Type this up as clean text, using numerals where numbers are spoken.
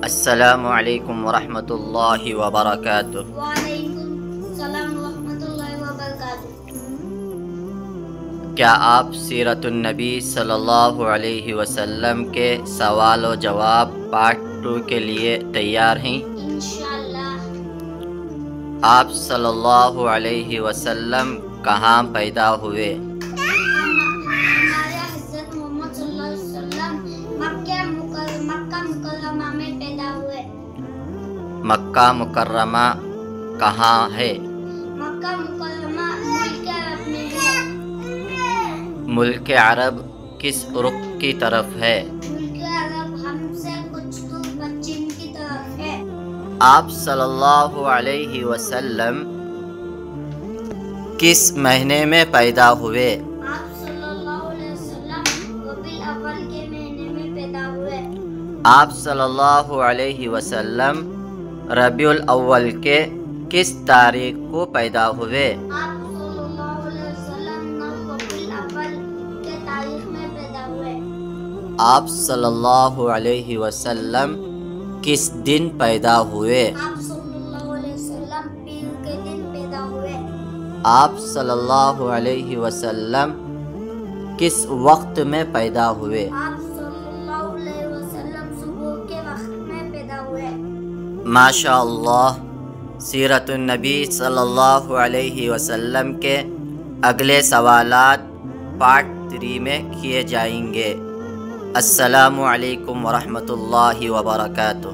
السلام علیکم ورحمۃ اللہ وبرکاتہ۔ وعلیکم السلام ورحمۃ اللہ وبرکاتہ۔ کیا آپ سیرت النبی صلی اللہ علیہ وسلم کے سوال و جواب پارٹ 2 کے لیے تیار ہیں؟ انشاءاللہ۔ آپ صلی اللہ علیہ وسلم کہاں پیدا ہوئے؟ ہمارے حضرت محمد صلی اللہ علیہ وسلم مکہ مکرمہ میں پیدا ہوئے۔ مکہ مکرمہ کہاں ہے؟ مکہ مکرمہ ملک عرب میں ہے۔ ملک عرب کس رخ کی طرف ہے؟ ملک عرب ہم سے کچھ دور پশ্چم کی طرف ہے۔ آپ صلی اللہ علیہ وسلم کس مہینے میں پیدا ہوئے؟ آپ صلی اللہ علیہ وسلم ربیع الاول کے مہینے میں پیدا ہوئے۔ آپ صلی اللہ علیہ وسلم ربیع الاول کے کس تاریخ کو پیدا ہوئے؟ آپ صلی اللہ علیہ وسلم 9 ربیع الاول کے تاریخ میں پیدا ہوئے۔ آپ صلی اللہ علیہ وسلم کس دن پیدا ہوئے؟ آپ صلی اللہ علیہ وسلم پیر کے دن پیدا ہوئے۔ آپ صلی اللہ علیہ وسلم کس وقت میں پیدا ہوئے؟ آپ صلی اللہ علیہ وسلم صبح کے وقت میں پیدا ہوئے۔ ماشاء اللہ، سیرت النبی صلی اللہ علیہ وسلم کے اگلے سوالات پارٹ 3 میں کیے جائیں گے۔ السلام علیکم ورحمۃ اللہ وبرکاتہ۔